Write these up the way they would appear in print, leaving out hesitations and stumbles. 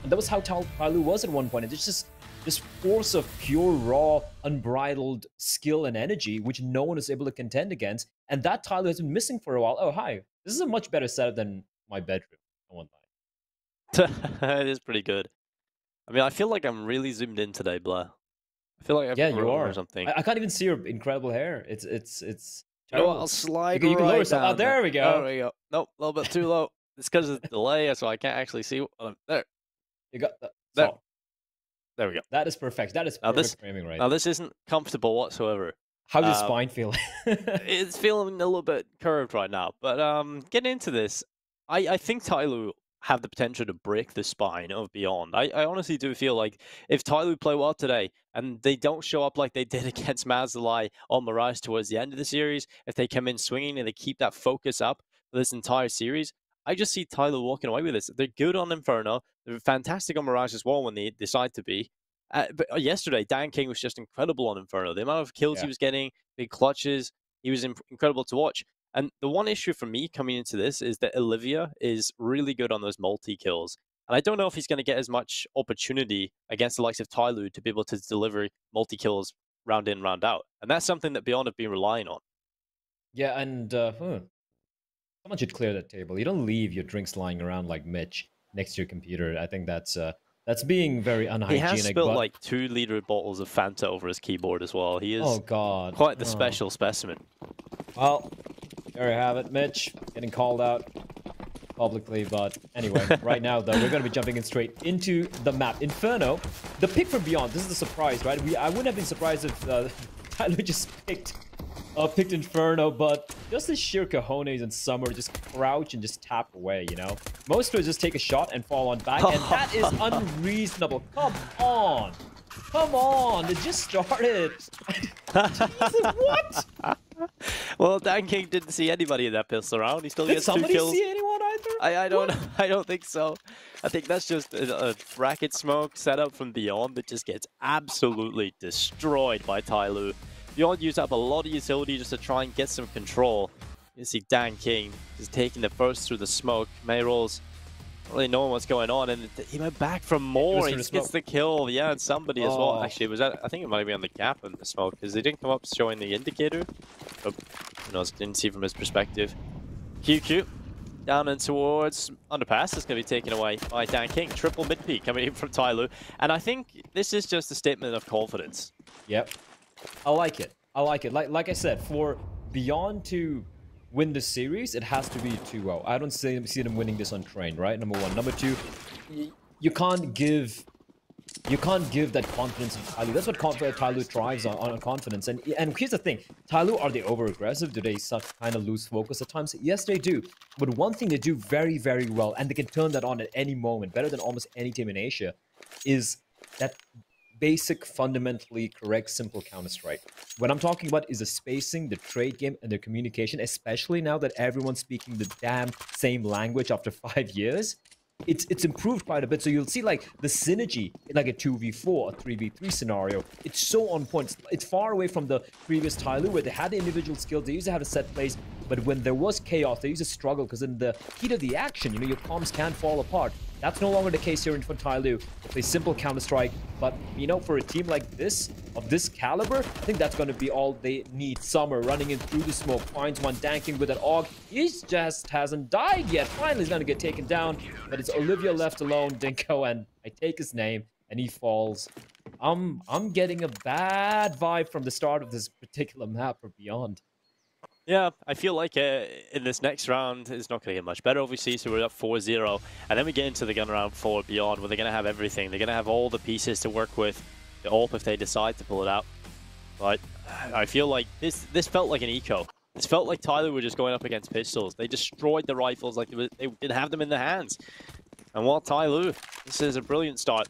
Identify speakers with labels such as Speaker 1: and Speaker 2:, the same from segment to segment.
Speaker 1: And that was how TYLOO was at one point. It's just this force of pure, raw, unbridled skill and energy, which no one is able to contend against. And that TYLOO has been missing for a while. Oh, hi. This is a much better setup than my bedroom. I won't lie.
Speaker 2: It is pretty good. I mean, I feel like I'm really zoomed in today, Blair. I feel like I've
Speaker 1: Yeah,
Speaker 2: got
Speaker 1: you
Speaker 2: or
Speaker 1: are.
Speaker 2: something.
Speaker 1: I can't even see your incredible hair. It's
Speaker 2: You know what?
Speaker 1: terrible.
Speaker 2: I'll slide
Speaker 1: You can lower
Speaker 2: right
Speaker 1: yourself. Oh,
Speaker 2: down.
Speaker 1: there we go.
Speaker 2: There we go. Nope, a little bit too low. It's because of the delay, so I can't actually see. There.
Speaker 1: You got that.
Speaker 2: There.
Speaker 1: So,
Speaker 2: There we go.
Speaker 1: that is perfect. That is perfect framing right
Speaker 2: Now
Speaker 1: there.
Speaker 2: this isn't comfortable whatsoever.
Speaker 1: How's your spine feel?
Speaker 2: It's feeling a little bit curved right now. But getting into this, I think TYLOO have the potential to break the spine of Beyond. I honestly do feel like if TYLOO play well today and they don't show up like they did against Mazalai or Mirage towards the end of the series, if they come in swinging and they keep that focus up for this entire series, I just see TYLOO walking away with this. They're good on Inferno. They're fantastic on Mirage as well when they decide to be. But yesterday, Dan King was just incredible on Inferno. The amount of kills he was getting, big clutches, he was incredible to watch. And the one issue for me coming into this is that Olivia is really good on those multi-kills. And I don't know if he's going to get as much opportunity against the likes of TYLOO to be able to deliver multi-kills round in, round out. And that's something that Beyond have been relying on.
Speaker 1: Yeah, and someone should clear that table. You don't leave your drinks lying around like Mitch next to your computer. I think that's being very unhygienic.
Speaker 2: He has spilled like 2-liter bottles of Fanta over his keyboard as well. He is quite the special specimen.
Speaker 1: Well, there you have it, Mitch. Getting called out publicly, but anyway, right now, though, we're going to be jumping in straight into the map. Inferno, the pick for Beyond, this is a surprise, right? I wouldn't have been surprised if TYLOO just picked Inferno, but just the sheer cojones and Summer just crouch and just tap away, you know? Most would just take a shot and fall on back, and that is unreasonable. Come on! Come on! It just started! Jesus, what?
Speaker 2: Well, Dan King didn't see anybody in that pistol round. He still gets 2 kills.
Speaker 1: Did somebody see anyone either?
Speaker 2: I don't think so. I think that's just a bracket smoke setup from Beyond that just gets absolutely destroyed by TYLOO. Beyond used up a lot of utility just to try and get some control. You see Dan King just taking the first through the smoke. Mayrolls not really knowing what's going on, and he went back for more. He gets the kill, yeah, and somebody as well. Actually, I think it might be on the gap in the smoke because they didn't come up showing the indicator. But, you know, didn't see from his perspective. QQ down and towards underpass is going to be taken away by Dan King. Triple mid peak coming in from TYLOO, and I think this is just a statement of confidence.
Speaker 1: Yep. I like it. I like it. Like I said, for Beyond to win the series, it has to be 2-0. I don't see them winning this on train, right? Number one. Number two, you can't give that confidence to TYLOO. That's what TYLOO thrives on confidence. And here's the thing: TYLOO, are they over aggressive? Do they kind of lose focus at times? Yes, they do. But one thing they do very, very well, and they can turn that on at any moment, better than almost any team in Asia, is that basic, fundamentally correct, simple Counter-Strike. What I'm talking about is the spacing, the trade game, and the communication, especially now that everyone's speaking the damn same language after 5 years. It's improved quite a bit. So you'll see like the synergy in like a 2v4, a 3v3 scenario. It's so on point. It's far away from the previous TYLOO where they had the individual skills, they used to have a set plays, but when there was chaos, they used to struggle because in the heat of the action, you know, your comms can fall apart. That's no longer the case here in TYLOO. They play simple Counter-Strike, but, you know, for a team like this, of this caliber, I think that's going to be all they need. Summer running in through the smoke, finds one, danking with an AUG. He just hasn't died yet. Finally, he's going to get taken down, but it's Olivia left alone, Dinko, and I take his name, and he falls. I'm getting a bad vibe from the start of this particular map for Beyond.
Speaker 2: Yeah, I feel like in this next round, it's not going to get much better, obviously, so we're up 4-0. And then we get into the gun round 4 Beyond, where they're going to have everything. They're going to have all the pieces to work with, the AWP if they decide to pull it out. But I feel like this felt like an eco. This felt like TYLOO were just going up against pistols. They destroyed the rifles like they didn't have them in their hands. And while TYLOO, this is a brilliant start.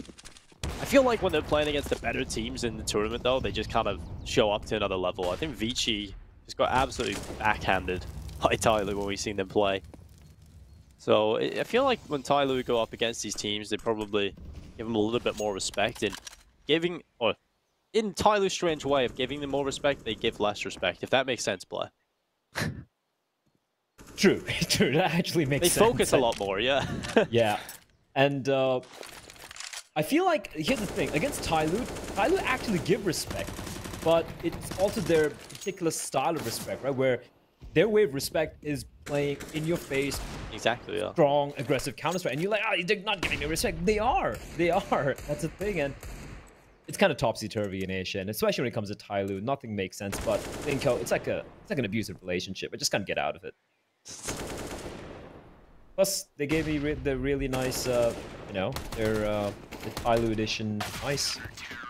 Speaker 2: I feel like when they're playing against the better teams in the tournament, though, they just kind of show up to another level. I think Vici just got absolutely backhanded by TYLOO when we've seen them play. So I feel like when TYLOO go up against these teams, they probably give them a little bit more respect. And giving, or in TYLOO's strange way of giving them more respect, they give less respect, if that makes sense, Blair.
Speaker 1: True, that actually makes sense.
Speaker 2: They focus a lot more, yeah.
Speaker 1: Yeah, and I feel like, here's the thing, against TYLOO actually give respect, but it's also their particular style of respect, right? Where their way of respect is playing in your face,
Speaker 2: exactly, yeah.
Speaker 1: strong, aggressive counter-strike, and you're like, oh, they're not giving me respect. They are. That's the thing, and it's kind of topsy-turvy in Asia, and especially when it comes to TYLOO, nothing makes sense. But Linko, it's like an abusive relationship. I just can't get out of it. Plus, they gave me the really nice, you know, the TYLOO edition ice.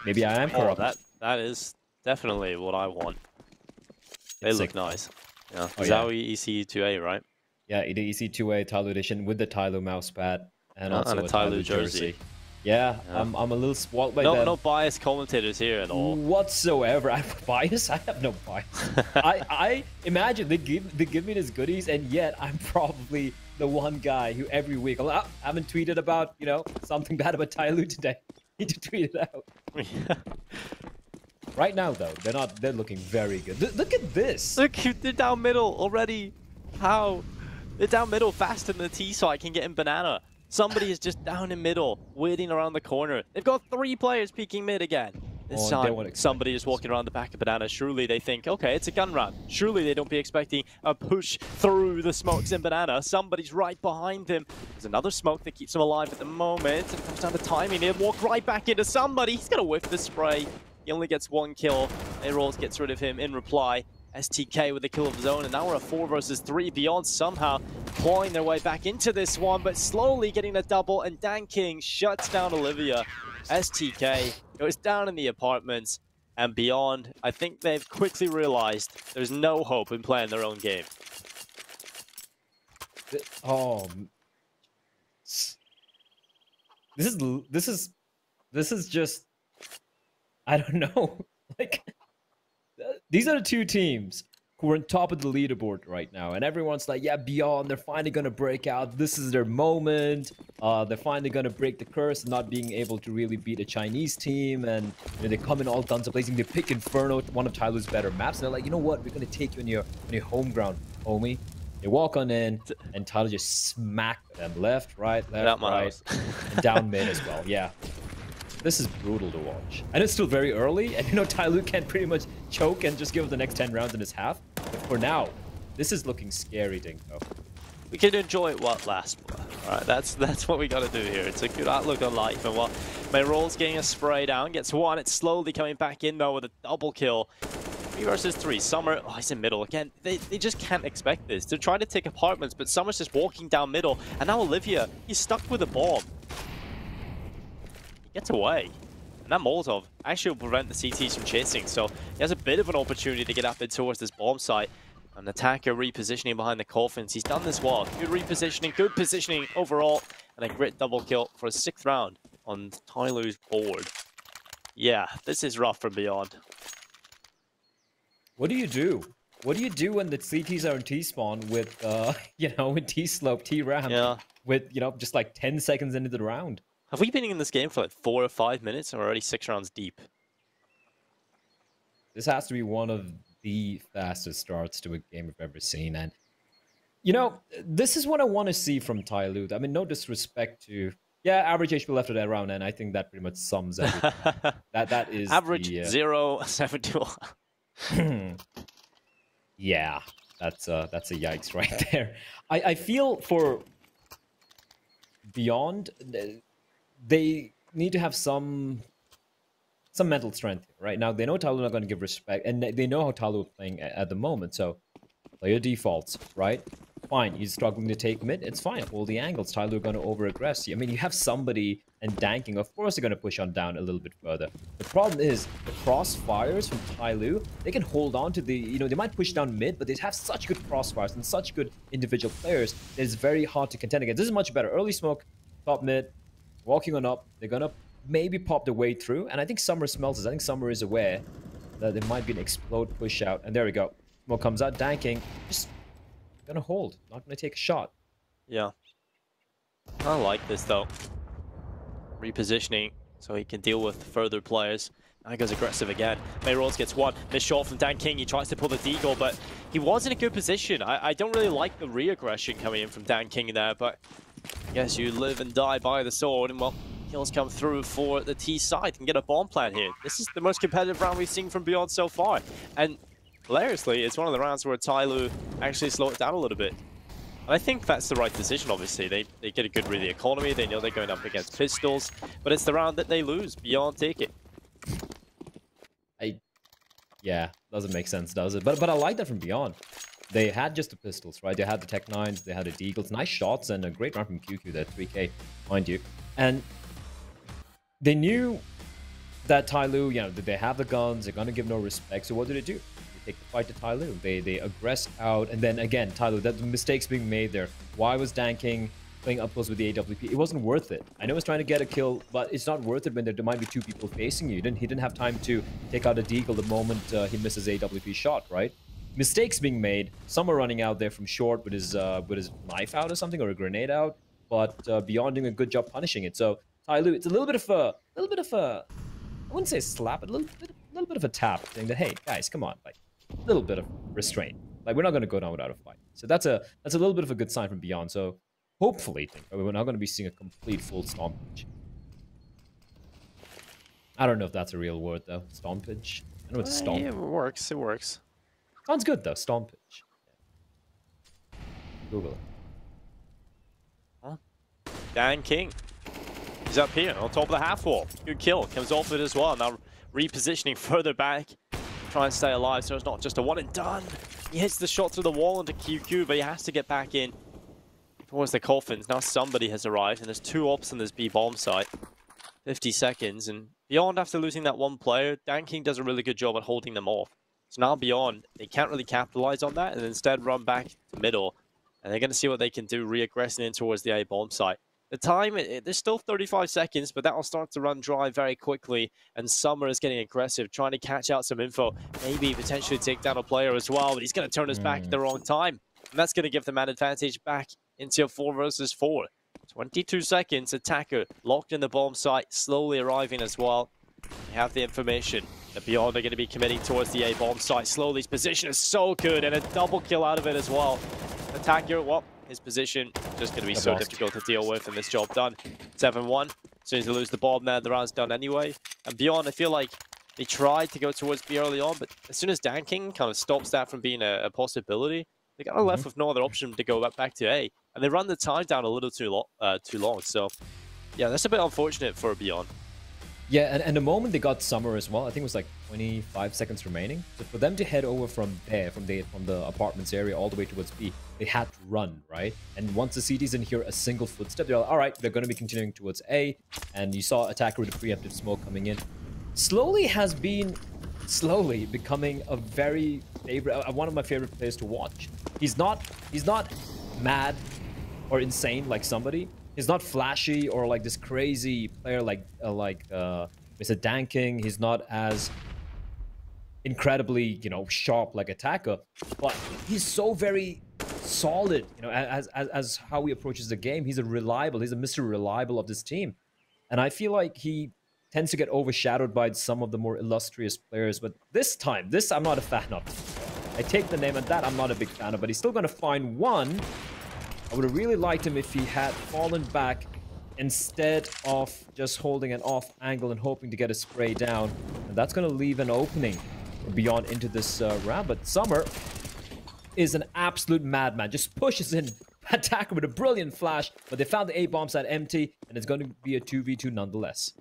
Speaker 1: Maybe I am corrupt.
Speaker 2: That is definitely what I want. They look nice. Yeah.
Speaker 1: Oh,
Speaker 2: Zowie EC2A, right?
Speaker 1: Yeah, the EC2A TYLOO edition with the TYLOO mousepad and also
Speaker 2: and a TYLOO jersey.
Speaker 1: Yeah, I'm a little spoiled by that.
Speaker 2: No biased commentators here at all.
Speaker 1: Whatsoever. I'm biased? I have no bias. I imagine they give me these goodies, and yet I'm probably the one guy who every week, I haven't tweeted about, you know, something bad about TYLOO today. Need to tweet it out. Right now, though, they're looking very good. Look at this.
Speaker 2: Look, they're down middle already. How? They're down middle faster than the T side can get in banana. Somebody is just down in middle, waiting around the corner. They've got 3 players peeking mid again. This time, somebody is walking around the back of banana. Surely they think, okay, it's a gun round. Surely they don't be expecting a push through the smokes in banana. Somebody's right behind him. There's another smoke that keeps him alive at the moment. It comes down to timing. He'll walk right back into somebody. He's going to whiff the spray. He only gets 1 kill. A-Rolls gets rid of him in reply. STK with a kill of his own, and now we're a 4 versus 3. Beyond somehow clawing their way back into this one, but slowly getting a double, and Dan King shuts down Olivia. STK goes down in the apartments, and Beyond, I think they've quickly realized there's no hope in playing their own game.
Speaker 1: Oh, this is just, I don't know. Like, these are the 2 teams who are on top of the leaderboard right now, and everyone's like, yeah, Beyond, they're finally gonna break out. This is their moment. They're finally gonna break the curse of not being able to really beat a Chinese team, and you know, they come in all guns blazing. They pick Inferno, one of TYLOO's better maps, and they're like, you know what, we're gonna take you on your home ground, homie. They walk on in, and TYLOO just smacked them left, right, and down mid as well. Yeah. This is brutal to watch. And it's still very early, and you know TYLOO can pretty much choke and just give it the next 10 rounds in his half. But for now, this is looking scary, Dinko.
Speaker 2: We can enjoy it while it lasts. Alright, that's what we gotta do here. It's a good outlook on life, and while Mayrol's getting a spray down, gets 1, it's slowly coming back in though with a double kill. 3 versus 3. Summer, oh, he's in middle again. They just can't expect this. They're trying to take apartments, but Summer's just walking down middle, and now Olivia, he's stuck with a bomb. Gets away. And that Molotov actually will prevent the CTs from chasing, so he has a bit of an opportunity to get up in towards this bomb site. An attacker repositioning behind the coffins. He's done this well. Good repositioning, good positioning overall, and a grit double kill for a 6th round on TYLOO's board. Yeah, this is rough from Beyond.
Speaker 1: What do you do? What do you do when the CTs are in T-spawn with, you know, with T-slope, T-ramp, with, you know, just like 10 seconds into the round?
Speaker 2: Have we been in this game for like 4 or 5 minutes, and we're already 6 rounds deep?
Speaker 1: This has to be one of the fastest starts to a game I've ever seen, and you know, this is what I want to see from TYLOO. I mean, no disrespect to, yeah, average HP left of that round, and I think that pretty much sums everything. that is
Speaker 2: average 0.72.
Speaker 1: Yeah, that's a yikes right there. I feel for Beyond, they need to have some mental strength right now. They know TYLOO not going to give respect, and they know how TYLOO is playing at the moment. So play your defaults, right? Fine, he's struggling to take mid. It's fine. Hold the angles. TYLOO are going to over-aggress you. I mean, you have somebody and danking. Of course, they're going to push on down a little bit further. The problem is the crossfires from TYLOO. They can hold on to the, you know, they might push down mid, but they have such good crossfires and such good individual players that it's very hard to contend against. This is much better. Early smoke, top mid, walking on up. They're going to maybe pop the way through. And I think Summer smells this. I think Summer is aware that there might be an explode push out. And there we go. Smoke comes out, danking. Just gonna hold, not gonna take a shot.
Speaker 2: Yeah. I like this though. Repositioning so he can deal with further players. Now he goes aggressive again. Mayrolls gets 1. Missed shot from Dan King. He tries to pull the deagle, but he was in a good position. I don't really like the re-aggression coming in from Dan King there, but I guess you live and die by the sword, and well, kills come through for the T side. Can get a bomb plant here. This is the most competitive round we've seen from Beyond so far. And hilariously, it's one of the rounds where TYLOO actually slow it down a little bit. And I think that's the right decision, obviously. They get a good read of the economy. They know they're going up against pistols. But it's the round that they lose. Beyond take it.
Speaker 1: Yeah, doesn't make sense, does it? But I like that from Beyond. They had just the pistols, right? They had the Tech 9s, they had the Deagles. Nice shots and a great round from QQ there, 3K, mind you. And they knew that TYLOO, you know, they have the guns, they're going to give no respect. So what do? They take the fight to TYLOO. They aggress out, and then again, TYLOO, that the mistakes being made there. Why was Danking playing up close with the AWP? It wasn't worth it. I know he's trying to get a kill, but it's not worth it when there might be two people facing you. He didn't have time to take out a Deagle the moment he misses AWP shot, right? Mistakes being made. Some are running out there from short with his knife out or something, or a grenade out, but Beyond doing a good job punishing it. So TYLOO, it's a little bit of a, I wouldn't say slap, but a little bit of a tap, saying that, hey guys, come on, like a little bit of restraint. Like, we're not going to go down without a fight. So that's a little bit of a good sign from Beyond. So hopefully, we're not going to be seeing a complete full stompage. I don't know if that's a real word though. Stompage. I know it's stomp.
Speaker 2: Yeah, it works. It works.
Speaker 1: Sounds good though. Stompage. Google it.
Speaker 2: Huh? Dan King. He's up here on top of the half wall. Good kill. Comes off it as well. Now repositioning further back. Try and stay alive so it's not just a one and done. He hits the shot through the wall into QQ, but he has to get back in towards the coffins. Now somebody has arrived, and there's two ops on this B bomb site. 50 seconds, and Beyond, after losing that one player, Dan King does a really good job at holding them off. So now Beyond, they can't really capitalize on that and instead run back to middle. And they're going to see what they can do, re-aggressing in towards the A bomb site. The time, there's still 35 seconds, but that'll start to run dry very quickly. And Summer is getting aggressive, trying to catch out some info. Maybe potentially take down a player as well, but he's going to turn his back at the wrong time. And that's going to give them an advantage back into a 4 versus 4. 22 seconds, attacker locked in the bomb site, slowly arriving as well. They have the information. The Beyond are going to be committing towards the A bomb site slowly. His position is so good, and a double kill out of it as well. Attacker, well, his position just going to be so difficult to deal with, and this job done. 7-1. As soon as they lose the bomb there, the round's done anyway. And Beyond, I feel like they tried to go towards B early on, but as soon as Dan King kind of stops that from being a possibility, they got left with no other option to go back to A. And they run the time down a little too long. So, yeah, that's a bit unfortunate for Beyond.
Speaker 1: Yeah, and the moment they got Summer as well, I think it was like 25 seconds remaining. So for them to head over from there, from the apartments area all the way towards B, they had to run, right? And once the CTs didn't hear a single footstep, they're like, all right, they're going to be continuing towards A. And you saw Attacker with the preemptive smoke coming in. Slowly becoming a very favorite, one of my favorite players to watch. He's not mad or insane like somebody. He's not flashy or like this crazy player like Mr. Danking. He's not as incredibly, sharp like Attacker, but he's so very solid, as how he approaches the game. He's He's a Mr. Reliable of this team. And I feel like he tends to get overshadowed by some of the more illustrious players. But this I'm not a fan of. I take the name, and that I'm not a big fan of, but he's still going to find one. I would have really liked him if he had fallen back instead of just holding an off angle and hoping to get a spray down. And that's going to leave an opening Beyond into this round. But Summer is an absolute madman. Just pushes in Attacker with a brilliant flash. But they found the A bomb site empty, and it's going to be a 2v2 nonetheless.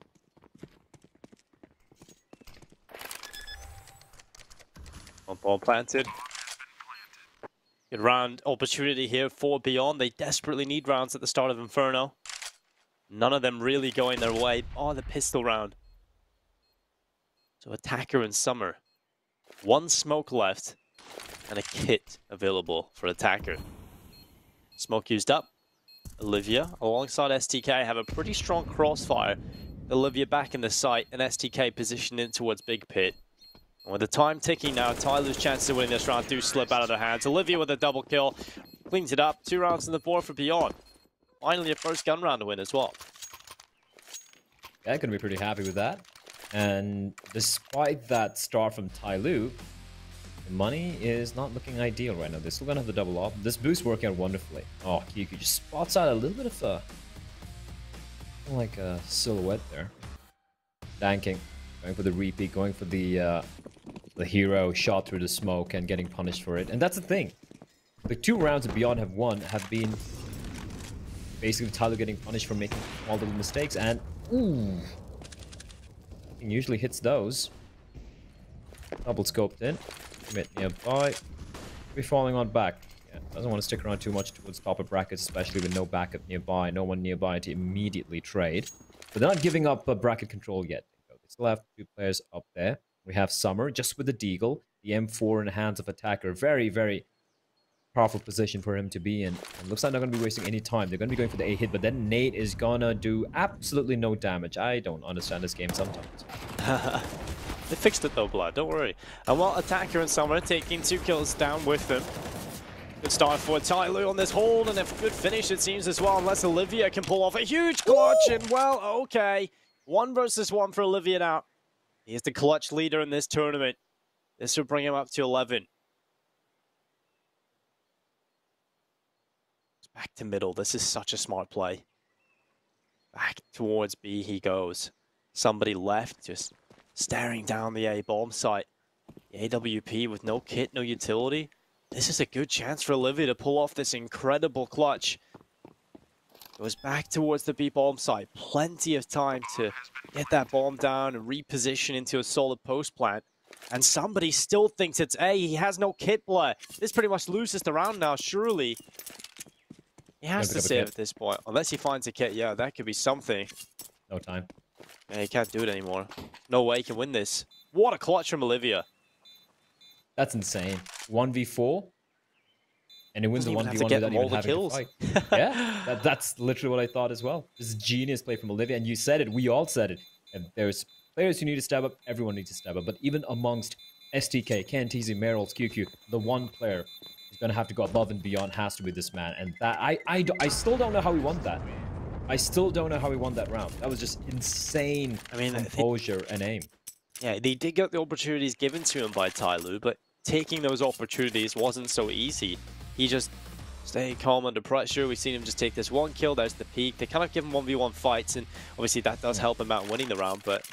Speaker 2: Ball planted. Good round opportunity here for Beyond. They desperately need rounds at the start of Inferno. None of them really going their way. Oh, the pistol round. So Attacker and Summer. One smoke left and a kit available for Attacker. Smoke used up. Olivia alongside STK have a pretty strong crossfire. Olivia back in the site and STK positioned in towards Big Pit. And with the time ticking now, TYLOO's chances of winning this round do slip out of their hands. Olivia with a double kill, cleans it up. 2 rounds on the board for Beyond. Finally a first gun round to win as well.
Speaker 1: Yeah, gonna be pretty happy with that. And despite that start from TYLOO, the money is not looking ideal right now. They're still gonna have the double off. This boost working out wonderfully. Oh, QQ just spots out a little bit of like a silhouette there. Danking, going for the repeat, going for the hero shot through the smoke and getting punished for it. And that's the thing. The 2 rounds that Beyond have won have been basically TYLOO getting punished for making all the mistakes. And ooh, he usually hits those. Double scoped in, commit nearby. Be falling on back. Yeah, doesn't want to stick around too much towards top of brackets, especially with no backup nearby, no one nearby to immediately trade. But they're not giving up bracket control yet. They still have 2 players up there. We have Summer just with the Deagle, the M4 in the hands of Attacker. Very, very powerful position for him to be in. And looks like they're going to be wasting any time. They're going to be going for the A hit, but then Nate is going to do absolutely no damage. I don't understand this game sometimes.
Speaker 2: They fixed it though, Blood, don't worry. And while Attacker and Summer taking 2 kills down with them. Good start for TYLOO on this hold, and a good finish it seems as well, unless Olivia can pull off a huge clutch. Ooh! And well, okay. 1 versus 1 for Olivia now. He is the clutch leader in this tournament. This will bring him up to 11. Back to middle. This is such a smart play. Back towards B he goes. Somebody left, just staring down the A bomb site. The AWP with no kit, no utility. This is a good chance for Olivia to pull off this incredible clutch. Goes back towards the B bomb site. Plenty of time to get that bomb down and reposition into a solid post plant. And somebody still thinks it's A. He has no kit, Blair. This pretty much loses the round now, surely. He has to save at this point. Unless he finds a kit, yeah, that could be something.
Speaker 1: No time.
Speaker 2: Yeah, he can't do it anymore. No way he can win this. What a clutch from Olivia.
Speaker 1: That's insane. 1v4. And he wins the 1v1 without even having to fight. Yeah, that's literally what I thought as well. This is genius play from Olivia. And you said it. We all said it. And there's players who need to step up. Everyone needs to step up. But even amongst STK, Kantizi, Merrill, QQ, the one player who's going to have to go above and beyond has to be this man. And that I still don't know how he won that. I still don't know how he won that round. That was just insane composure and aim.
Speaker 2: Yeah, they did get the opportunities given to him by TYLOO, but taking those opportunities wasn't so easy. He just stayed calm under pressure. We've seen him just take this 1 kill. There's the peak. They kind of give him 1v1 fights, and obviously that does help him out in winning the round, but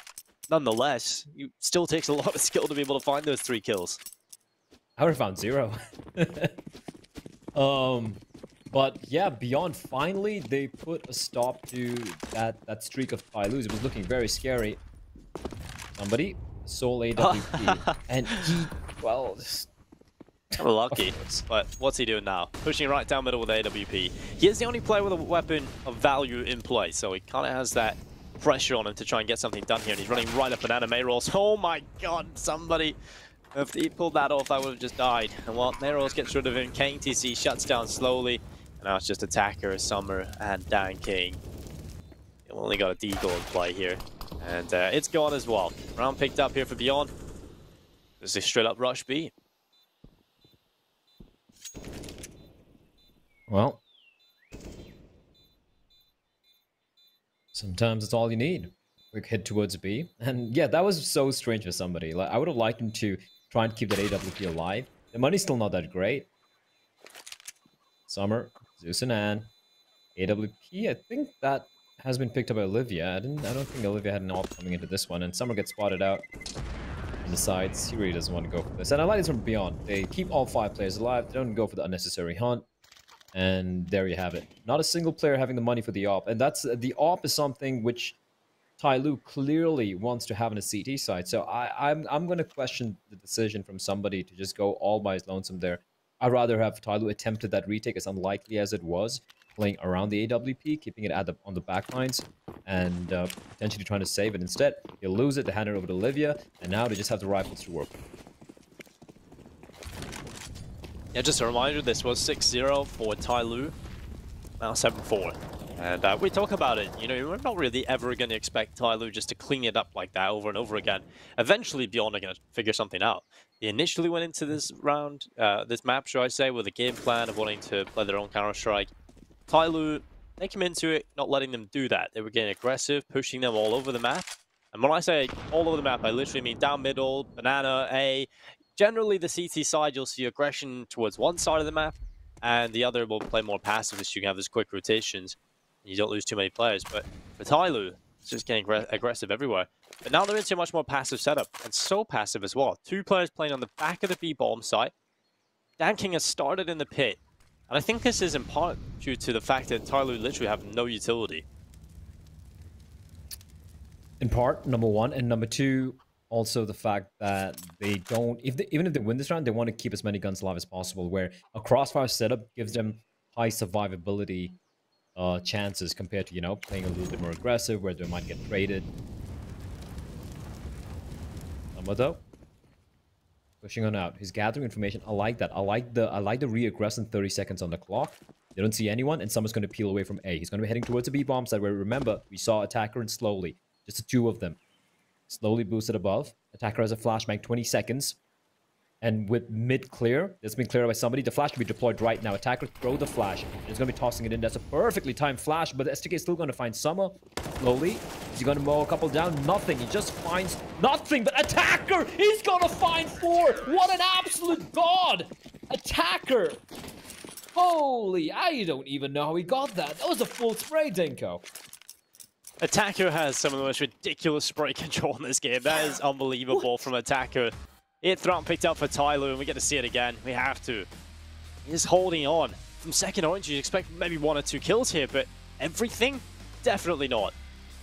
Speaker 2: nonetheless, it still takes a lot of skill to be able to find those 3 kills.
Speaker 1: I would have found 0. But yeah, Beyond, finally, they put a stop to that streak of TYLOO's. It was looking very scary. Somebody, Soul AWP, and he, well...
Speaker 2: Kind of lucky, but what's he doing now? Pushing right down middle with AWP. He is the only player with a weapon of value in play, so he kind of has that pressure on him to try and get something done here, and he's running right up Banana Mayrolls. Oh my god, somebody... If he pulled that off, I would have just died. And well, Mayrolls gets rid of him, KTC shuts down slowly, and now it's just Attacker, Summer, and Dan King. They've only got a Deagle in play here. And it's gone as well. Round picked up here for Beyond. This is a straight up rush B.
Speaker 1: Well, sometimes it's all you need. Quick hit towards B. And yeah, that was so strange for somebody. Like, I would have liked him to try and keep that AWP alive. The money's still not that great. Summer, Zeus and Ann. AWP, I think that has been picked up by Olivia. I don't think Olivia had an AWP coming into this one. And Summer gets spotted out and decides he really doesn't want to go for this. And I like this from Beyond. They keep all 5 players alive. They don't go for the unnecessary hunt. And there you have it. Not a single player having the money for the AWP. And that's the AWP is something which TYLOO clearly wants to have on a CT side. So I'm going to question the decision from somebody to just go all by his lonesome there. I'd rather have TYLOO attempted that retake, as unlikely as it was, playing around the AWP, keeping it on the back lines, and potentially trying to save it. Instead, he'll lose it, they hand it over to Olivia, and now they just have the rifles to work.
Speaker 2: Yeah, just a reminder, this was 6-0 for TYLOO, now 7-4. And we talk about it, you know, we're not really ever going to expect TYLOO just to clean it up like that over and over again. Eventually, Beyond are going to figure something out. They initially went into this round, this map, should I say, with a game plan of wanting to play their own Counter-Strike. TYLOO, they came into it not letting them do that. They were getting aggressive, pushing them all over the map. And when I say all over the map, I literally mean down middle, banana, A. Generally, the CT side, you'll see aggression towards one side of the map, and the other will play more passive, as you can have those quick rotations. You don't lose too many players. But for TYLOO, it's just getting aggressive everywhere. But now they're into a much more passive setup, and so passive as well. 2 players playing on the back of the B bomb site. Dan King has started in the pit. And I think this is in part due to the fact that TYLOO literally have no utility.
Speaker 1: In part, number one. And number two, also the fact that they don't, even if they win this round, they want to keep as many guns alive as possible, where a crossfire setup gives them high survivability chances compared to, you know, playing a little bit more aggressive, where they might get traded. Number though, pushing on out. He's gathering information. I like that. I like the re-aggress in 30 seconds on the clock. They don't see anyone, and someone's going to peel away from A. He's going to be heading towards the B bomb side, where remember, we saw Attacker and Slowly. Just the 2 of them. Slowly boosted above. Attacker has a flashbang, 20 seconds. And with mid clear, it's been cleared by somebody. The flash can be deployed right now. Attacker throw the flash. He's going to be tossing it in. That's a perfectly timed flash, but the STK is still going to find Summer. Slowly. Is he going to mow a couple down? Nothing. He just finds nothing. But Attacker, he's going to find 4. What an absolute god. Attacker. Holy, I don't even know how he got that. That was a full spray, Dinko.
Speaker 2: Attacker has some of the most ridiculous spray control in this game. That is unbelievable from Attacker. 8th round picked up for TYLOO, and we get to see it again. We have to. He's holding on. From second orange, you expect maybe 1 or 2 kills here, but everything? Definitely not.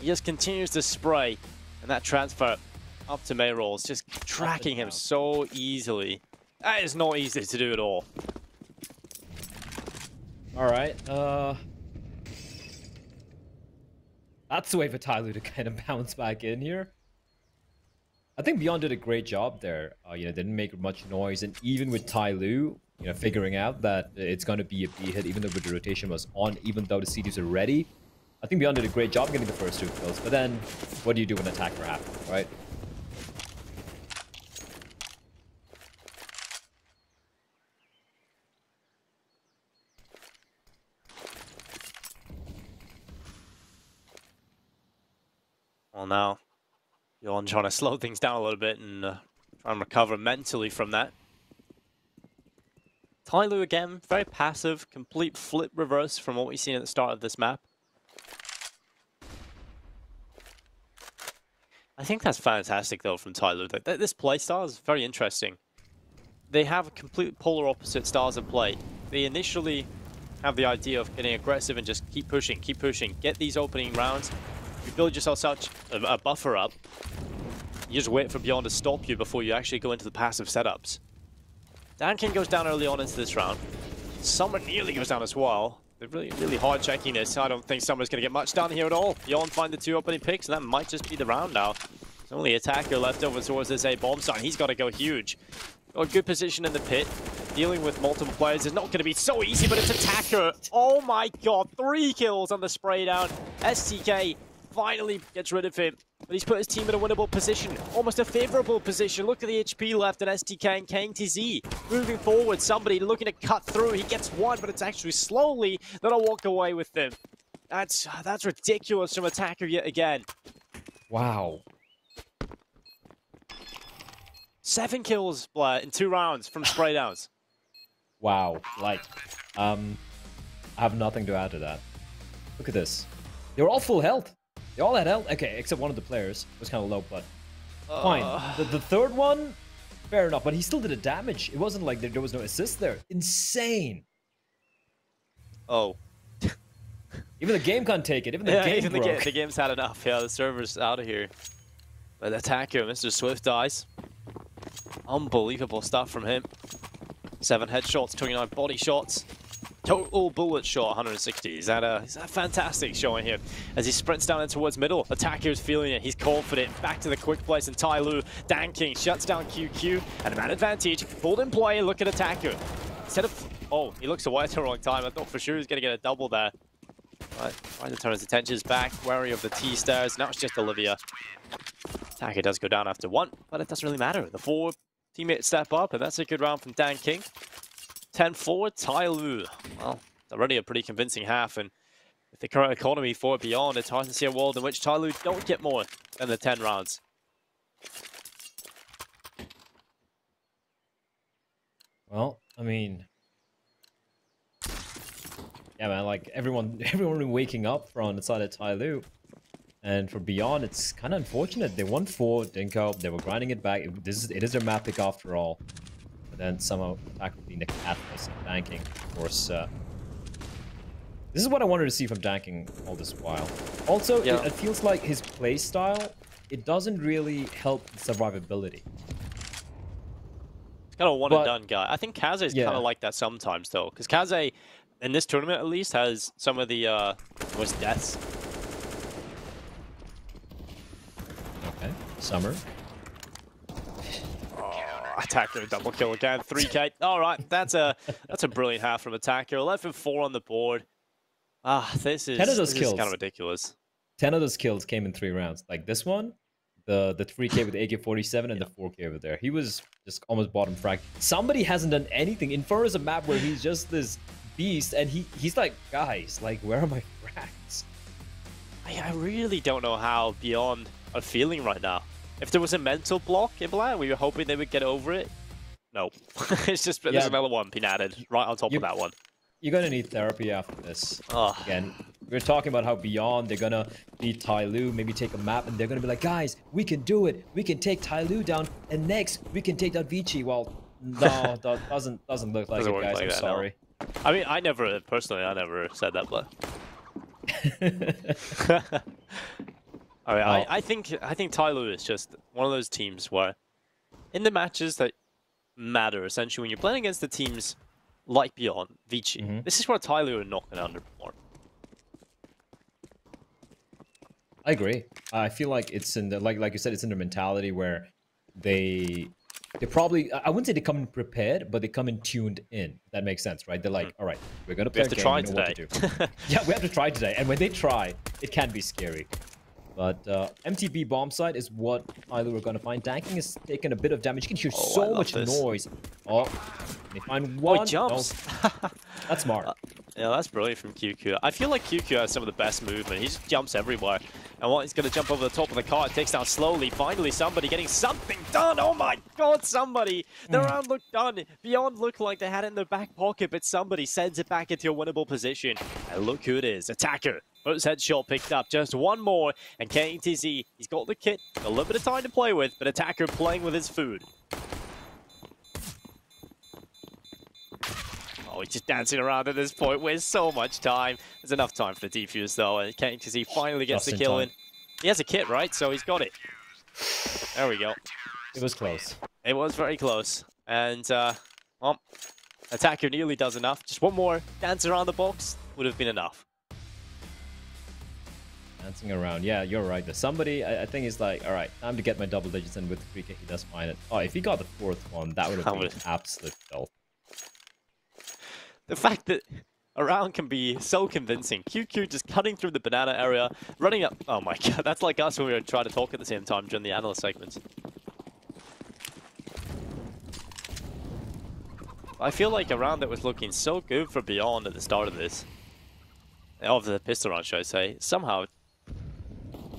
Speaker 2: He just continues to spray, and that transfer up to Mayroll is just tracking him so easily. That is not easy to do at all.
Speaker 1: Alright, that's the way for TYLOO to kind of bounce back in here. I think Beyond did a great job there. You know, didn't make much noise, and even with TYLOO, you know, figuring out that it's going to be a B hit, even though the rotation was on, even though the CDs are ready. I think Beyond did a great job getting the first 2 kills. But then, what do you do when Attacker happens, right?
Speaker 2: Well, now, Beyond trying to slow things down a little bit and try and recover mentally from that. TYLOO again, very passive, complete flip reverse from what we've seen at the start of this map. I think that's fantastic though from TYLOO. This playstyle is very interesting. They have complete polar opposite styles of play. They initially have the idea of getting aggressive and just keep pushing, get these opening rounds. You build yourself such a buffer up. You just wait for Beyond to stop you before you actually go into the passive setups. Dan King goes down early on into this round. Summer nearly goes down as well. They're really hard checking this. I don't think Summer's going to get much done here at all. Beyond find the 2 opening picks, and that might just be the round now. There's only Attacker left over towards this A bomb site. He's got to go huge. Got a good position in the pit. Dealing with multiple players is not going to be so easy, but it's Attacker. Oh my god, 3 kills on the spray down. STK finally gets rid of him, but he's put his team in a winnable position, almost a favorable position. Look at the HP left in STK and KTZ. Moving forward, somebody looking to cut through. He gets 1, but it's actually Slowly that'll walk away with them. That's ridiculous from Attacker yet again.
Speaker 1: Wow.
Speaker 2: 7 kills, Blair, in 2 rounds from spray downs.
Speaker 1: Wow. Like, I have nothing to add to that. Look at this. They were all full health. They all had health. Okay, except one of the players was kind of low, but fine. The third one, fair enough, but he still did a damage. It wasn't like there was no assist there. Insane.
Speaker 2: Oh.
Speaker 1: Even the game can't take it. Even the
Speaker 2: game's had enough. Yeah, the server's out of here. But Attacker, Mr. Swift dies. Unbelievable stuff from him. 7 headshots, 29 body shots. Total bullet shot, 160. Is that a fantastic showing here as he sprints down in towards middle. Attacker's feeling it. He's confident. Back to the quick place, and TYLOO. Dan King shuts down QQ and a man advantage. Pulled in play. Look at Attacker. Instead of he looks away at the wrong time. I thought for sure he was going to get a double there. Right, trying to turn his attentions back. Wary of the T stairs. Now it's just Olivia. Attacker does go down after 1, but it doesn't really matter. The 4 teammates step up, and that's a good round from Dan King. 10-4, TYLOO. Well, it's already a pretty convincing half, and with the current economy for Beyond, it's hard to see a world in which TYLOO don't get more than the 10 rounds.
Speaker 1: Well, I mean, Yeah, man, like everyone waking up from the side of TYLOO. And for Beyond, it's kind of unfortunate. They won 4, didn't go. They were grinding it back. It is their map pick after all. But then somehow Attacker being the catalyst of Danking. Of course, this is what I wanted to see from Danking all this while. Also,
Speaker 2: yeah.
Speaker 1: it feels like his play style, it doesn't really help survivability.
Speaker 2: It's kind of a one and done guy. I think Kaze is kind of like that sometimes, though. Because Kaze, in this tournament at least, has some of the most deaths.
Speaker 1: Okay, Summer.
Speaker 2: Attacker double kill again, 3k. All right, that's a brilliant half from Attacker. 11-4 on the board. This is kind of ridiculous.
Speaker 1: 10 of those kills came in 3 rounds. Like this one, the 3k with the AK-47 and the 4k over there. He was just almost bottom frag. Somebody hasn't done anything. Inferno is a map where he's just this beast, and he's like, guys, like, where are my frags?
Speaker 2: I really don't know how Beyond are feeling right now. If there was a mental block, we were hoping they would get over it. No. It's just there's another one being added right on top of that one.
Speaker 1: You're going to need therapy after this.
Speaker 2: Oh.
Speaker 1: Again, we're talking about how Beyond, they're going to beat TYLOO, maybe take a map, and they're going to be like, guys, we can do it. We can take TYLOO down, and next, we can take down Vici. Well, no, that doesn't look like it, guys. I'm sorry.
Speaker 2: No. I mean, I never said that, but... I think TYLOO is just one of those teams where, in the matches that matter, essentially, when you're playing against the teams like Beyond, Vici, this is where TYLOO are not going to underperform.
Speaker 1: I agree. I feel like it's in the like you said, it's in their mentality where they probably, I wouldn't say they come in prepared, but they come in tuned in. If that makes sense, right? They're like, all right, we're gonna play.
Speaker 2: We have to try today.
Speaker 1: Yeah, we have to try today. And when they try, it can be scary. But MTB bomb site is what TYLOO are gonna find. Danking is taking a bit of damage. You can hear so much noise. Oh, they find one.
Speaker 2: Oh, he jumps.
Speaker 1: No. That's smart.
Speaker 2: Yeah, that's brilliant from QQ. I feel like QQ has some of the best movement. He just jumps everywhere. And what, he's going to jump over the top of the car. It takes down slowly. Finally, somebody getting something done. Oh my god, somebody. The round looked done. Beyond looked like they had it in their back pocket, but somebody sends it back into a winnable position. And look who it is. Attacker. First headshot picked up. Just one more. And KTZ, he's got the kit. A little bit of time to play with, but Attacker playing with his food. Oh, he's just dancing around at this point with so much time. There's enough time for the defuse, though, and KTZ finally gets the kill in. He has a kit, right? So he's got it. There we go.
Speaker 1: It was close.
Speaker 2: It was very close. And, well, Attacker nearly does enough. Just one more dance around the box would have been enough.
Speaker 1: Dancing around. Yeah, you're right. There's somebody, I think, is like, all right, time to get my double digits, and with the 3K, he does find it. Oh, if he got the 4th one, that would have been absolute filth.
Speaker 2: The fact that a round can be so convincing. QQ just cutting through the banana area, running up. Oh my god, that's like us when we were trying to talk at the same time during the analyst segments. I feel like a round that was looking so good for Beyond at the start of this, of the pistol round, should I say, somehow,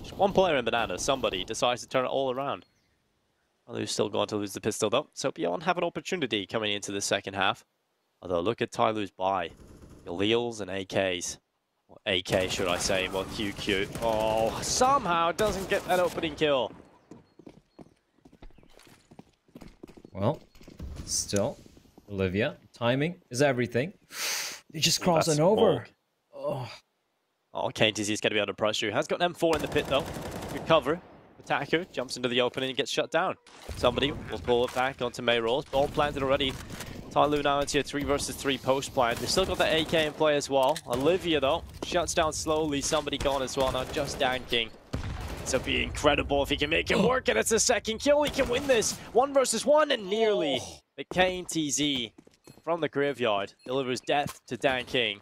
Speaker 2: just one player in banana, somebody decides to turn it all around. Well, they're still going to lose the pistol though, so Beyond have an opportunity coming into the second half. Although, look at TYLOO's buy. Galeals and AKs. Or AK, should I say, well, QQ. Oh, somehow doesn't get that opening kill.
Speaker 1: Well, still, Olivia, timing is everything. You're just crossing over. Oh,
Speaker 2: KTZ's going to be under pressure. Has got an M4 in the pit, though. Good cover. Attacker jumps into the opening and gets shut down. Somebody will pull it back onto Mayrolls. Ball planted already. TYLOO now into a 3 versus 3 post plant. They've still got the AK in play as well. Olivia, though, shuts down slowly. Somebody gone as well now, just Danking. So it'd be incredible if he can make it work, and it's a second kill. He can win this. 1 versus 1, and nearly. The KTZ from the graveyard delivers death to Danking.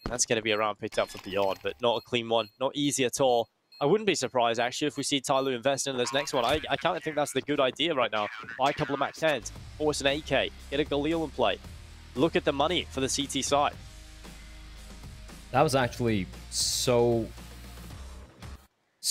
Speaker 2: That's going to be a round picked up for Beyond, but not a clean one. Not easy at all. I wouldn't be surprised, actually, if we see TYLOO invest in this next one. I kind of think that's the good idea right now. Buy a couple of Max 10s, force an AK, get a Galil in play. Look at the money for the CT side.
Speaker 1: that was actually so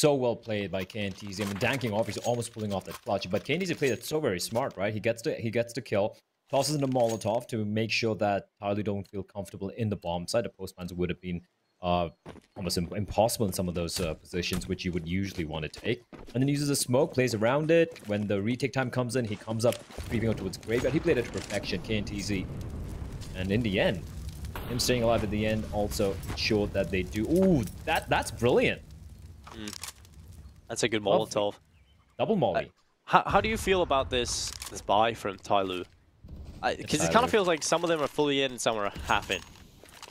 Speaker 1: well played by KNTZ. I mean, Danking obviously almost pulling off that clutch, but KNTZ played it so very smart, right? He gets to kill. tosses in a Molotov to make sure that TYLOO don't feel comfortable in the bomb side. The postmans would have been almost impossible in some of those positions, which you would usually want to take. And then uses a smoke, plays around it. When the retake time comes in, he comes up, creeping out towards Graveyard. He played it to perfection, KNTZ. And in the end, him staying alive at the end also ensured that they do. Ooh, that's brilliant.
Speaker 2: That's a good Molotov.
Speaker 1: Double molly.
Speaker 2: How do you feel about this buy from TYLOO? Because it kind of feels like some of them are fully in and some are half in.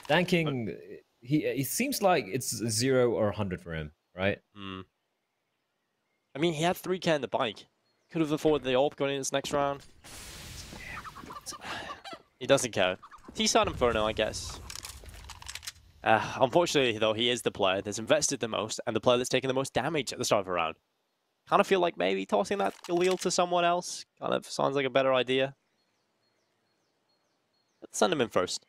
Speaker 1: Danking, he seems like it's 0 or 100 for him, right?
Speaker 2: I mean, he had 3k in the bank. Could have afforded the AWP going in this next round. He doesn't care. T-side Inferno, I guess. Unfortunately, though, he is the player that's invested the most and the player that's taken the most damage at the start of a round. Kind of feel like maybe tossing that Galil to someone else kind of sounds like a better idea. Let's send him in first.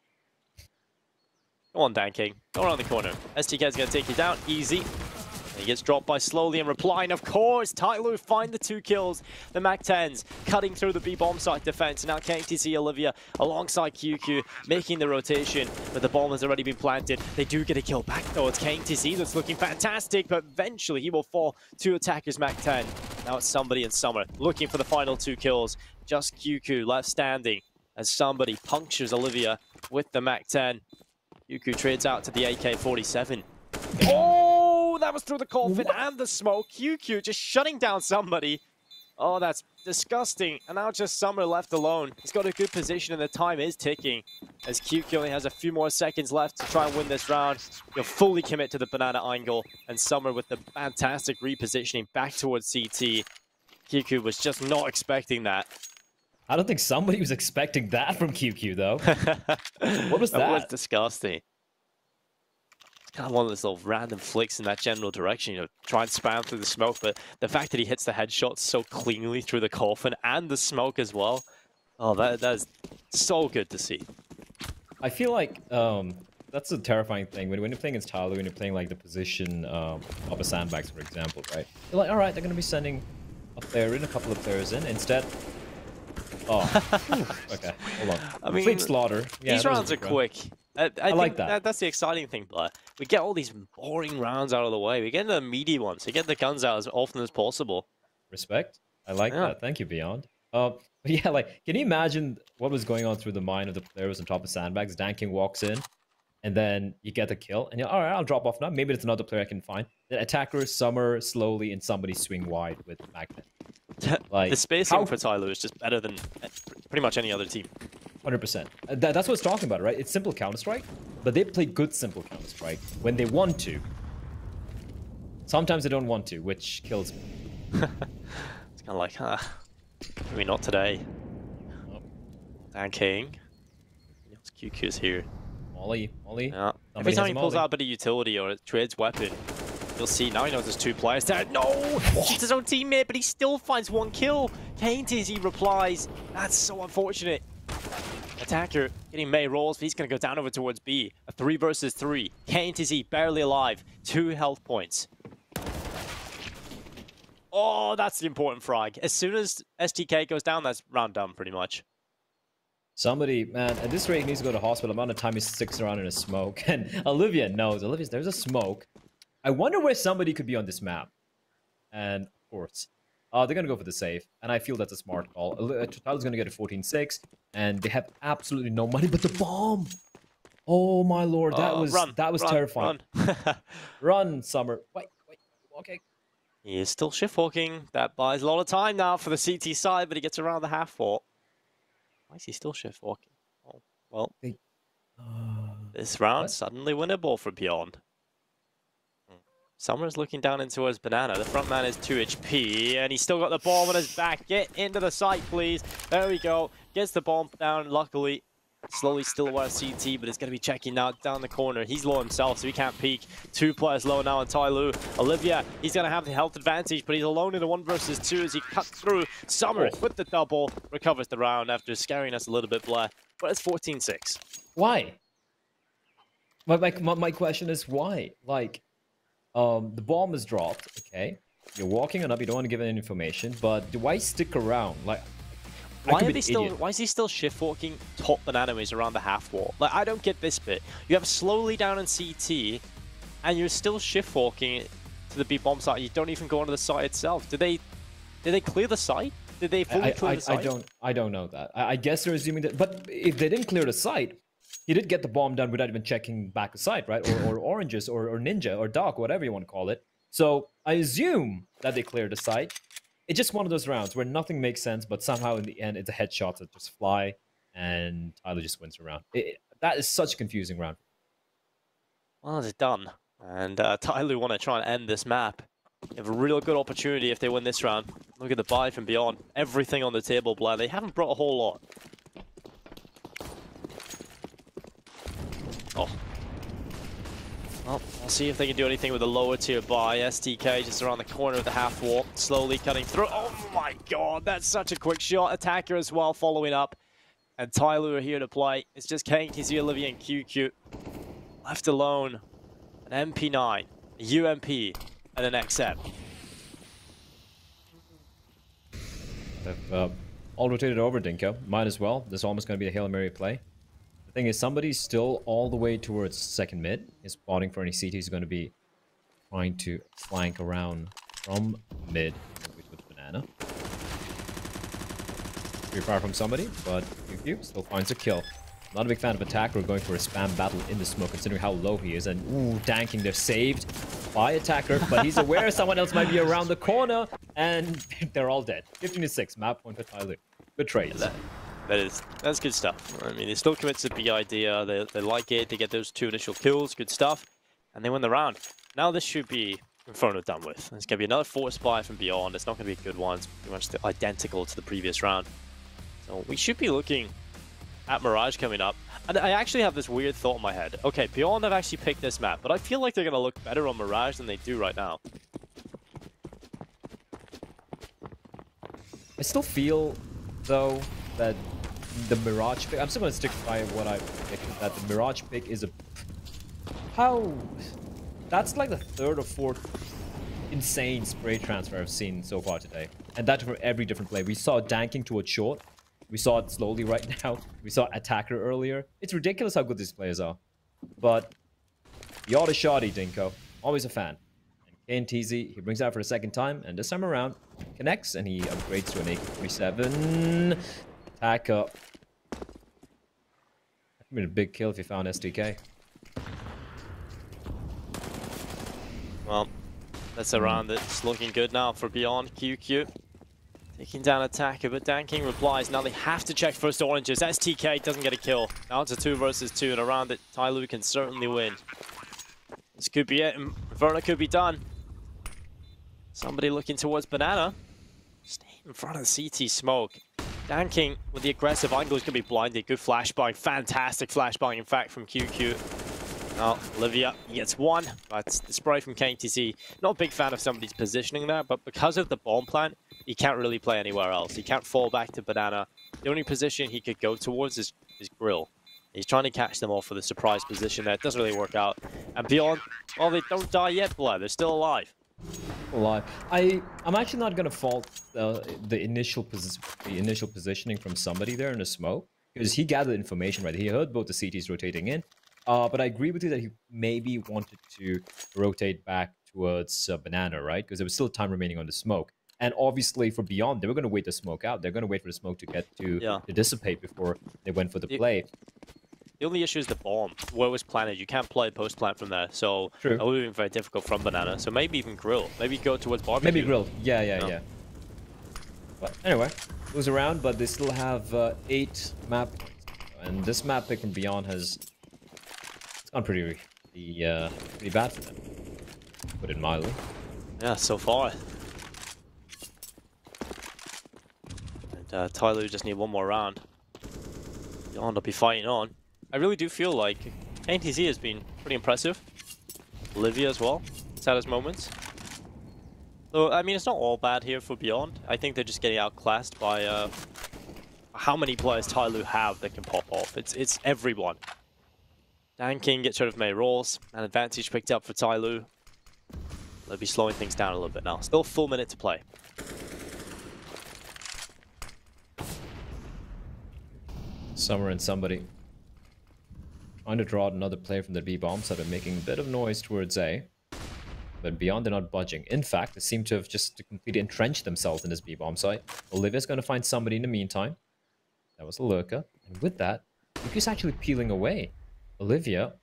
Speaker 2: Go on, Dan King. Go around the corner. STK's going to take you down. Easy. And he gets dropped by Slowly and replying. Of course, TYLOO find the 2 kills. The MAC-10s cutting through the B-bomb site defense. Now KTC Olivia alongside QQ making the rotation. But the bomb has already been planted. They do get a kill back, though. It's KTC that's looking fantastic. But eventually, he will fall to attackers MAC-10. Now it's Somebody and Summer looking for the final 2 kills. Just QQ left standing as Somebody punctures Olivia with the MAC-10. QQ trades out to the AK-47. Oh, that was through the coffin and the smoke. QQ just shutting down Somebody. Oh, that's disgusting. And now just Summer left alone. He's got a good position and the time is ticking. As QQ only has a few more seconds left to try and win this round. He'll fully commit to the banana angle. And Summer with the fantastic repositioning back towards CT. QQ was just not expecting that.
Speaker 1: I don't think somebody was expecting that from QQ, though. What was that?
Speaker 2: That was disgusting. It's kind of one of those little random flicks in that general direction, you know, try and spam through the smoke, but the fact that he hits the headshot so cleanly through the coffin and the smoke as well, oh, that is so good to see.
Speaker 1: I feel like that's a terrifying thing. When you're playing against TYLOO, when you're playing like the position of a sandbags, for example, right? You're like, all right, they're going to be sending a player in, a couple of players in. Instead, oh, okay, hold on.
Speaker 2: I mean,
Speaker 1: complete slaughter. Yeah,
Speaker 2: these rounds are quick. I
Speaker 1: like
Speaker 2: think
Speaker 1: that.
Speaker 2: That's the exciting thing, but we get all these boring rounds out of the way. We get the meaty ones. We get the guns out as often as possible.
Speaker 1: Respect. I like that. Thank you, Beyond. But yeah, like, can you imagine what was going on through the mind of the players on top of sandbags? Dan King walks in, and then you get the kill, and you're all right. I'll drop off now. Maybe it's another player I can find. Then attacker, Summer, Slowly, and somebody swing wide with Magnet.
Speaker 2: Like, the spacing for TYLOO is just better than pretty much any other team.
Speaker 1: 100%. That's what it's talking about, right? It's simple Counter-Strike, but they play good simple Counter-Strike when they want to. Sometimes they don't want to, which kills me.
Speaker 2: It's kind of like, maybe not today.
Speaker 1: Oh.
Speaker 2: Dan King. QQ's here.
Speaker 1: Molly.
Speaker 2: Yeah. Every time he pulls out a bit of utility or trades weapon, you'll see now he knows there's 2 players there. No! It's his own teammate, but he still finds 1 kill. KTZ replies. That's so unfortunate. Attacker getting May rolls, but he's going to go down over towards B. A 3 versus 3. KTZ barely alive. 2 health points. Oh, that's the important frag. As soon as STK goes down, that's round done pretty much.
Speaker 1: Somebody, man, at this rate, he needs to go to hospital. Amount of time he sticks around in a smoke. And Olivia knows. Olivia's, there's a smoke. I wonder where somebody could be on this map. And, of course, they're going to go for the save. And I feel that's a smart call. TYLOO's going to get a 14-6. And they have absolutely no money but the bomb. Oh, my lord. That was terrifying. Run, Summer. Wait. Okay.
Speaker 2: He is still shift walking. That buys a lot of time now for the CT side, but he gets around the half fort. Why is he still shift walking? Oh, well, this round suddenly winnable for Beyond. Summer's looking down into his banana. The front man is 2 HP, and he's still got the bomb on his back. Get into the site, please. There we go. Gets the bomb down, luckily. Slowly still aware of CT, but it's going to be checking now down the corner. He's low himself, so he can't peek. 2 players low now on7TYLOO. Olivia, he's going to have the health advantage, but he's alone in a 1 versus 2 as he cuts through. Summer with the double, recovers the round after scaring us a little bit, Blair. But it's 14-6.
Speaker 1: Why? My question is why? Like, the bomb is dropped, okay? You're walking on up, you don't want to give any information, but why stick around? Like,
Speaker 2: Why is he still shift walking top banana when he's around the half wall? Like, I don't get this bit. You have slowly down in CT, and you're still shift walking to the B bomb site. You don't even go onto the site itself. Did they clear the site? Did they fully clear the site?
Speaker 1: I don't know that. I guess they're assuming that. But if they didn't clear the site, he did get the bomb done without even checking back the site, right? Or oranges, or ninja, or dark, whatever you want to call it. So I assume that they cleared the site. It's just one of those rounds where nothing makes sense, but somehow in the end, it's a headshot that just fly, and TYLOO just wins the round. That is such a confusing round.
Speaker 2: Well, it's done. And TYLOO want to try and end this map. They have a real good opportunity if they win this round. Look at the buy from beyond. Everything on the table, Blair. They haven't brought a whole lot. Oh. Well, I'll see if they can do anything with the lower tier buy. STK just around the corner of the half wall, slowly cutting through. Oh my god, that's such a quick shot. Attacker as well, following up. And TYLOO are here to play. It's just KTZ, Olivia, and QQ. Left alone. An MP9, a UMP, and an XM.
Speaker 1: They've all rotated over, Dinko. Might as well. This is almost going to be a Hail Mary play. The thing is, somebody's still all the way towards second mid. Is spotting for any CT. He's going to be trying to flank around from mid with banana. Pretty far from somebody, but QQ still finds a kill. Not a big fan of Attacker going for a spam battle in the smoke, considering how low he is. And ooh, danking, they're saved by Attacker, but he's aware someone else might be around the corner, and they're all dead. 15-6, map point for TYLOO. Good trades.
Speaker 2: That's good stuff. I mean, they still commit to the B idea. They like it. They get those 2 initial kills. Good stuff. And they win the round. Now this should be Inferno done with. It's going to be another force buy from beyond. It's not going to be a good one. It's pretty much identical to the previous round. So we should be looking at Mirage coming up. And I actually have this weird thought in my head. Okay, Beyond have actually picked this map, but I feel like they're going to look better on Mirage than they do right now.
Speaker 1: I still feel, though, that the Mirage pick... I'm still going to stick by what I predicted, that the Mirage pick is a... How... That's like the 3rd or 4th insane spray transfer I've seen so far today. And that for every different play. We saw danking towards short. We saw it slowly right now. We saw Attacker earlier. It's ridiculous how good these players are. But you're the shoddy, Dinko. Always a fan. And KNTZ, he brings out for a second time, and this time around, connects, and he upgrades to an AK-47. Attack up. That would have been a big kill if he found SDK.
Speaker 2: Well, that's a round that's looking good now for Beyond. QQ taking down Attacker, but danking replies. Now they have to check first oranges. STK doesn't get a kill. Now it's a 2 versus 2, and a round that TYLOO can certainly win. This could be it. Inferno could be done. Somebody looking towards banana. Stay in front of the CT smoke. Danking with the aggressive angle is going to be blinded. Good flashbang. Fantastic flashbang, in fact, from QQ. Oh, Olivia gets 1, but the spray from KTZ. Not a big fan of somebody's positioning there, but because of the bomb plant, he can't really play anywhere else. He can't fall back to banana. The only position he could go towards is grill. He's trying to catch them off for the surprise position there. It doesn't really work out. And Beyond, well, they don't die yet, Blair. They're still alive.
Speaker 1: Alive. I'm actually not going to fault the initial positioning from somebody there in the smoke, because he gathered information, right? He heard both the CTs rotating in. But I agree with you that he maybe wanted to rotate back towards banana, right? Because there was still time remaining on the smoke. And obviously for Beyond, they were going to wait the smoke out. They're going to wait for the smoke to get to dissipate before they went for the play.
Speaker 2: The only issue is the bomb. Where it was planted, you can't play post-plant from there. So it would have been very difficult from banana. So maybe even grill. Maybe go towards barbecue.
Speaker 1: Maybe grill. Yeah. But anyway, it was around, but they still have 8 map points. And this map pick from Beyond has... It's gone pretty bad for them. Put it mildly.
Speaker 2: Yeah, so far. And TYLOO just need 1 more round. Beyond will be fighting on. I really do feel like KTZ has been pretty impressive. Olivia as well. It's had his moments. So, I mean, it's not all bad here for Beyond. I think they're just getting outclassed by how many players TYLOO have that can pop off. It's everyone. Danking gets rid of May rolls. An advantage picked up for TYLOO. They'll be slowing things down a little bit now. Still a full minute to play.
Speaker 1: Summer and somebody trying to draw out another player from the B bomb side and making a bit of noise towards A. But beyond, they're not budging. In fact, they seem to have just completely entrenched themselves in this B bomb site. Olivia's going to find somebody in the meantime. That was a lurker. And with that, Yuki's actually peeling away. Olivia,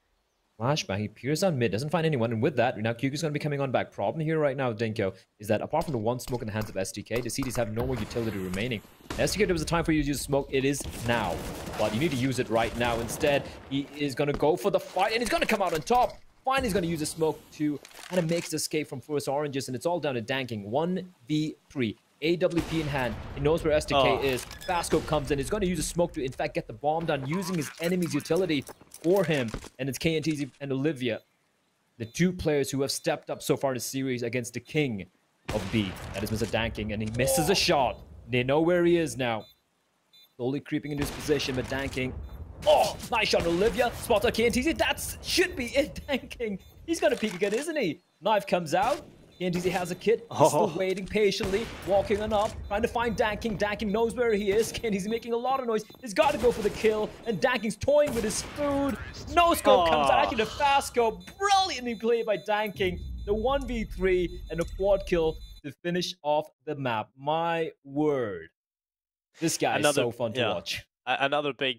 Speaker 1: flashbang, he peers on mid, doesn't find anyone. And with that, now Kyuki's going to be coming on back. Problem here right now, Dinko, is that apart from the one smoke in the hands of STK, the CDs have no more utility remaining. STK, there was a time for you to use smoke. It is now. But you need to use it right now. Instead, he is going to go for the fight, and he's going to come out on top. Finally, he's going to use the smoke to kind of make the escape from first oranges, and it's all down to Danking. 1v3. AWP in hand. He knows where STK is. Fastcope comes in. He's going to use a smoke to, in fact, get the bomb done, using his enemy's utility for him. And it's KNTZ and Olivia, the two players who have stepped up so far in the series against the king of B. That is Mr. Danking, and he misses a shot. They know where he is now. Slowly creeping into his position, but Danking. Oh, nice shot, Olivia. Spots on KNTZ. That should be it, Danking. He's going to peek again, isn't he? Knife comes out. KNTZ has a kit. He's still waiting patiently, walking on up, trying to find Danking. Danking knows where he is. KNTZ making a lot of noise. He's got to go for the kill, and Danking's toying with his food. No scope comes out. Actually, the fast scope. Brilliantly played by Danking. The 1v3 and a quad kill to finish off the map. My word. This guy is so fun to watch.
Speaker 2: Another big